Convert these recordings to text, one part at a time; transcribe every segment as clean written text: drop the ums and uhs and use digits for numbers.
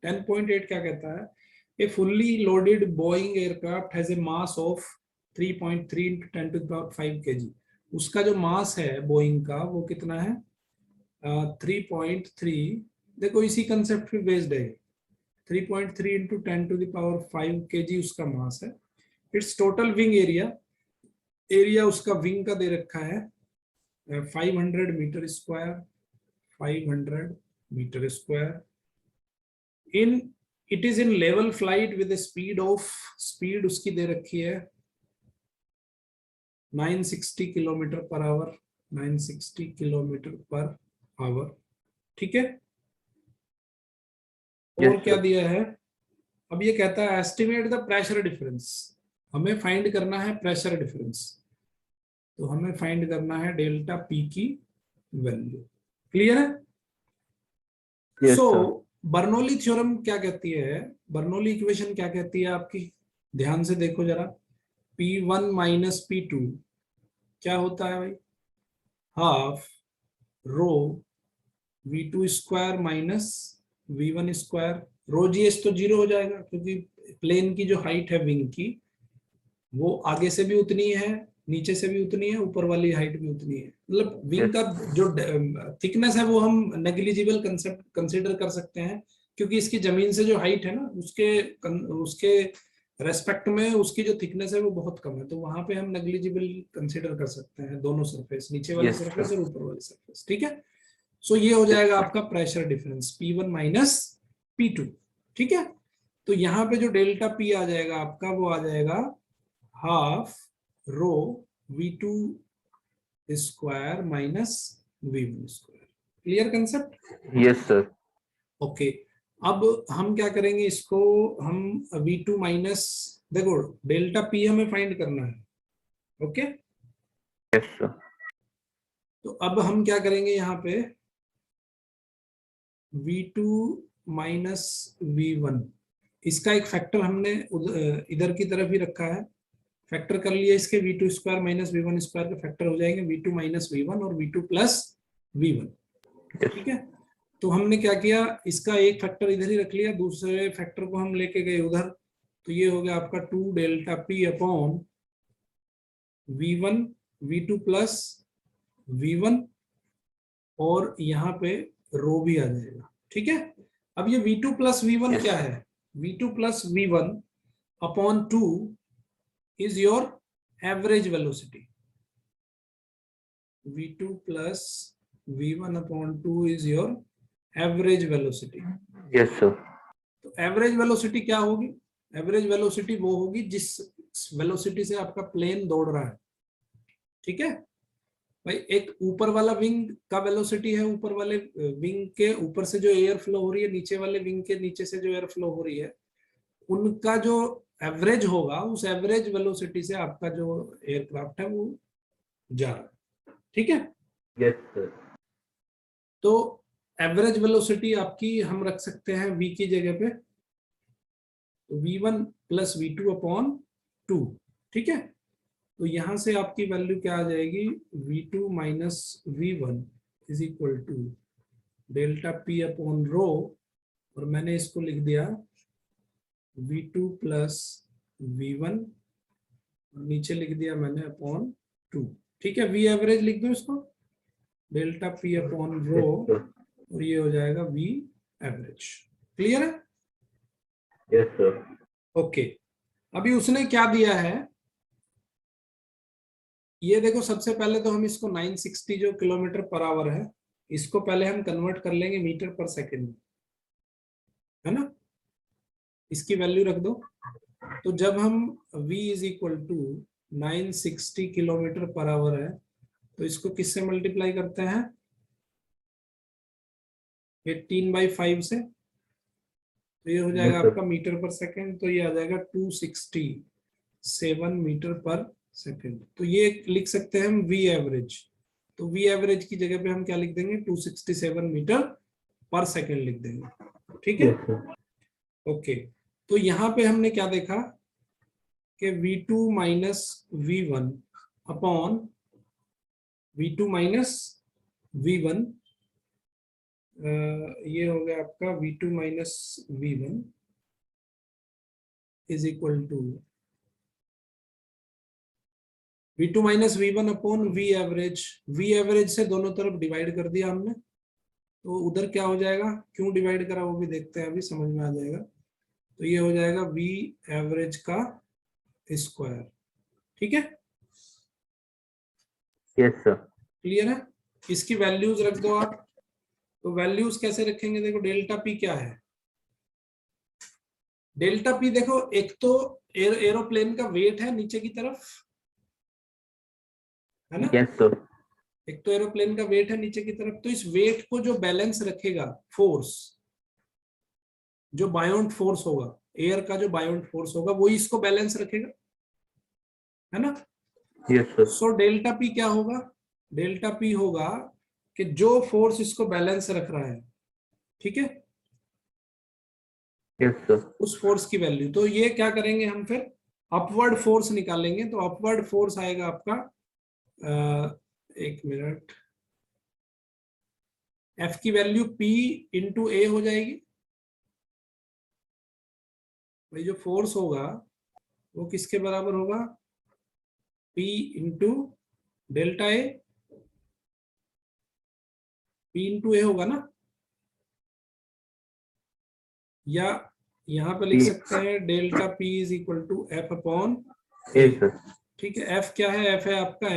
10.8 क्या कहता है? A fully loaded Boeing aircraft has a mass of 3.3 into 10 to the power 5 kg। उसका जो मास है बोइंग का वो कितना है? 3.3। देखो इसी कंसेप्ट पे बेस्ड है। 3.3 into 10 to the power 5 kg उसका मास है। इट्स टोटल विंग एरिया उसका विंग का दे रखा है 500 metre square, 500 metre square. In it is in level flight with speed उसकी दे रखी है 960 kilometre per our, 960 kilometre per our. ठीक है। और क्या दिया है? अब ये कहता है एस्टिमेट द प्रेशर डिफरेंस। हमें फाइंड करना है प्रेशर डिफरेंस, तो हमें फाइंड करना है डेल्टा पी की वैल्यू। क्लियर है? सो बर्नौली थ्योरम क्या कहती है, बर्नौली इक्वेशन क्या कहती है आपकी? ध्यान से देखो जरा। P1 माइनस P2 क्या होता है भाई? Half rho V2 square minus V1 square. Rho G S तो जीरो हो जाएगा क्योंकि प्लेन की जो हाइट है विंग की वो आगे से भी उतनी है, नीचे से भी उतनी है, ऊपर वाली हाइट भी उतनी है। मतलब विंग का जो थिकनेस है वो हम नेग्लिजिबल कंसेप्ट कंसीडर कर सकते हैं क्योंकि इसकी जमीन से जो हाइट है ना उसके रेस्पेक्ट में उसकी जो थिकनेस है वो बहुत कम है, तो वहां पे हम नेग्लिजिबल कंसीडर कर सकते हैं दोनों सरफेस, नीचे वाली सरफेस और ऊपर वाली सरफेस। ठीक है। सो ये हो जाएगा आपका pressure difference P1 minus P2। ठीक है। तो यहाँ पे जो डेल्टा P आ जाएगा आपका वो आ जाएगा half rho V2 square minus V1 square. Clear concept? Yes sir. Okay. अब हम क्या करेंगे, इसको हम V2 माइनस, देखो डेल्टा P हमें फाइंड करना है। ओके। Yes sir. तो अब हम क्या करेंगे, यहाँ पे V2 माइनस V1 इसका एक फैक्टर हमने इधर की तरफ ही रखा है, फैक्टर कर लिया इसके। V2 square minus V1 square के फैक्टर हो जाएंगे V2 माइनस V1 और V2 प्लस V1। ठीक है। तो हमने क्या किया, इसका एक फैक्टर इधर ही रख लिया, दूसरे फैक्टर को हम लेके गए उधर, तो ये हो गया आपका 2 delta P upon V1 V2 plus V1 और यहाँ पे रो भी आ जाएगा। ठीक है। अब ये V2 प्लस V1 क्या है? V2 plus V1 upon 2 is your average velocity। V2 plus V1 upon 2 is your average velocity। Yes sir। तो एवरेज वेलोसिटी क्या होगी? एवरेज वेलोसिटी वो होगी जिस वेलोसिटी से आपका प्लेन दौड़ रहा है। ठीक है भाई। एक ऊपर वाला विंग का वेलोसिटी है, ऊपर वाले विंग के ऊपर से जो एयर फ्लो हो रही है, नीचे वाले विंग के नीचे से जो एयर फ्लो हो रही है, उनका जो एवरेज होगा उस एवरेज वेलोसिटी से आपका जो एयरक्राफ्ट है वो जा रहा है। ठीक है। Yes sir. तो एवरेज वेलोसिटी आपकी हम रख सकते हैं v की जगह पे, तो V1 प्लस V2 अपॉन 2। ठीक है। तो यहां से आपकी वैल्यू क्या आ जाएगी, V2 minus V1 is equal to delta P upon rho, और मैंने इसको लिख दिया V2 प्लस V1, नीचे लिख दिया मैंने अपॉन 2। ठीक है। V एवरेज लिख दो इसको, डेल्टा P अपॉन रो, और ये हो जाएगा V एवरेज। क्लियर है? Yes sir. ओके। अभी उसने क्या दिया है ये देखो। सबसे पहले तो हम इसको 960 जो किलोमीटर पर आवर है, इसको पहले हम कन्वर्ट कर लेंगे मीटर पर सेकेंड में, है ना। इसकी वैल्यू रख दो। तो जब हम v is equal to 960 kilometre per hour है, तो इसको किससे मल्टीप्लाई करते हैं? 18/5 से, तो ये हो जाएगा आपका मीटर पर सेकेंड, तो ये आ जाएगा 267 मीटर पर सेकेंड। तो ये लिख सकते हैं हम v एवरेज। तो v एवरेज की जगह पे हम क्या लिख देंगे, 267 मीटर पर सेकेंड लिख देंगे। ठीक है। ओके। तो यहाँ पे हमने क्या देखा कि V2 minus V1 upon V2 minus V1, ये हो गया आपका V2 minus V1 is equal to V2 minus V1 upon V average. V average से दोनों तरफ डिवाइड कर दिया हमने, तो उधर क्या हो जाएगा, क्यों डिवाइड करा वो भी देखते हैं, अभी समझ में आ जाएगा। तो ये हो जाएगा V एवरेज का स्क्वायर। ठीक है, यस सर। क्लियर है। इसकी वैल्यूज रख दो आप। तो वैल्यूज कैसे रखेंगे, देखो डेल्टा पी क्या है। डेल्टा पी देखो, एक तो एरोप्लेन का वेट है नीचे की तरफ, है ना। Yes sir. एक तो एरोप्लेन का वेट है नीचे की तरफ, तो इस वेट को जो बैलेंस रखेगा, फोर्स, जो बायोंट फोर्स होगा, एयर का जो बायोंट फोर्स होगा, वो इसको बैलेंस रखेगा, है ना। Yes sir. So delta P क्या होगा, डेल्टा पी होगा कि जो फोर्स इसको बैलेंस रख रहा है, ठीक है, यस सर। उस फोर्स की वैल्यू। तो ये क्या करेंगे हम फिर, अपवर्ड फोर्स निकालेंगे। तो अपवर्ड फोर्स आएगा आपका, एक मिनट, एफ की वैल्यू P इंटू ए हो जाएगी। भाई जो फोर्स होगा वो किसके बराबर होगा, P into delta A, P into A होगा ना, या यहाँ पे लिख सकते हैं delta P is equal to F upon A. Yes sir. ठीक है, एफ क्या है, एफ है आपका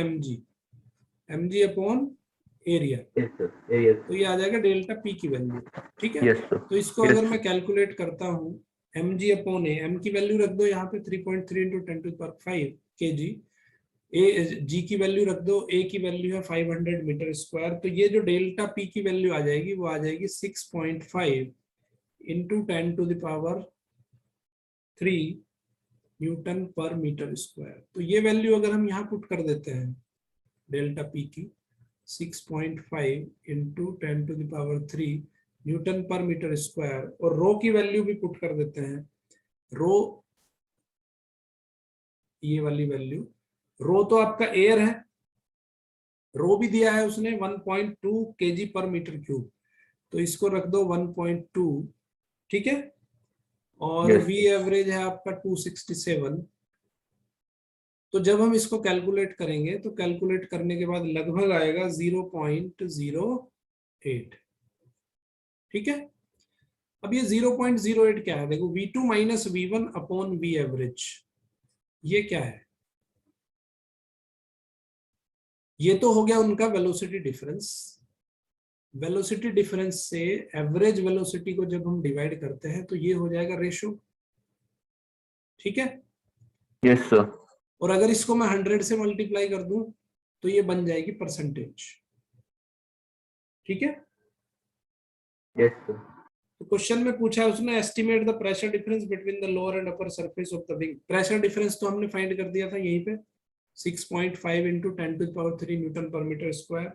mg upon area. Yes sir. Yes. तो ये आ जाएगा डेल्टा पी की वैल्यू। ठीक है, यस सर। तो इसको अगर मैं कैलकुलेट करता हूँ, mg अपॉन ए, एम की वैल्यू रख दो यहाँ पे 3.3 इंटू 10⁵ kg, ए जी की वैल्यू रख दो, ए की वैल्यू है 500 मीटर स्क्वायर। तो ये जो डेल्टा पी की वैल्यू आ जाएगी वो आ जाएगी 6.5 into 10⁻³ newton per metre square. तो ये वैल्यू अगर हम यहाँ पुट कर देते हैं, डेल्टा पी की 6.5 into 10⁻³ newton per metre square, और रो की वैल्यू भी पुट कर देते हैं, रो, ये वाली वैल्यू, रो तो आपका एयर है, रो भी दिया है उसने 1.2 kg पर मीटर क्यूब, तो इसको रख दो 1.2। ठीक है, और Yes. V एवरेज है आपका 267। तो जब हम इसको कैलकुलेट करेंगे, तो कैलकुलेट करने के बाद लगभग आएगा 0.08। ठीक है, अब ये 0.08 क्या है, देखो V2 minus V1 upon V average, ये क्या है, ये तो हो गया उनका वेलोसिटी डिफरेंस। वेलोसिटी डिफरेंस से एवरेज वेलोसिटी को जब हम डिवाइड करते हैं तो ये हो जाएगा रेशो। ठीक है, यस सर। और अगर इसको मैं 100 से मल्टीप्लाई कर दूं तो ये बन जाएगी परसेंटेज। ठीक है, यस सर। तो क्वेश्चन में पूछा है उसने, estimate the pressure difference between the lower and upper surface of the wing. Pressure difference तो हमने फाइंड कर दिया था यहीं पे, 6.5 into 10⁻³ newton per metre square.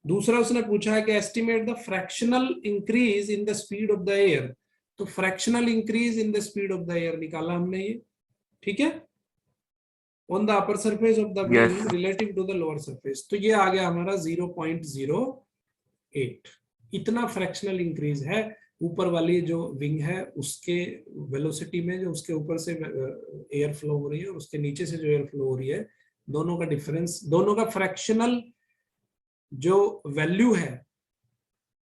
दूसरा उसने पूछा है कि estimate the fractional increase in the speed of the air. तो fractional increase in the speed of the air निकाला हमने ये। ठीक है, on the upper surface of the wing relative to the lower surface. तो ये आ गया हमारा 0.08। इतना फ्रैक्शनल इंक्रीज है ऊपर वाली जो विंग है उसके वेलोसिटी में, जो उसके ऊपर से एयर फ्लो हो रही है और उसके नीचे से जो एयर फ्लो हो रही है, दोनों का डिफरेंस, दोनों का फ्रैक्शनल जो वैल्यू है,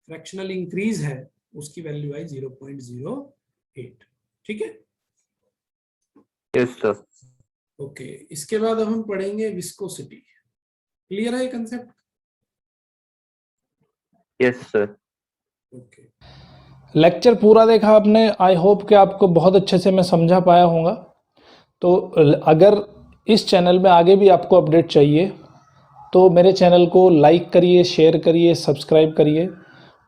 फ्रैक्शनल इंक्रीज है, उसकी वैल्यू आई 0.08। ठीक है, यस सर। ओके, इसके बाद अब हम पढ़ेंगे विस्कोसिटी। क्लियर है ये concept? Yes sir. Okay, lecture पूरा देखा आपने, आई होप कि आपको बहुत अच्छे से मैं समझा पाया होगा। तो अगर इस चैनल में आगे भी आपको अपडेट चाहिए तो मेरे चैनल को लाइक करिए, शेयर करिए, सब्सक्राइब करिए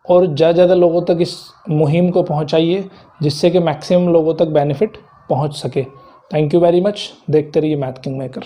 और ज़्यादा ज़्यादा लोगों तक इस मुहिम को पहुंचाइए जिससे कि मैक्सिमम लोगों तक बेनिफिट पहुंच सके। Thank you very much. देखते रहिए मैथ किंग मेकर।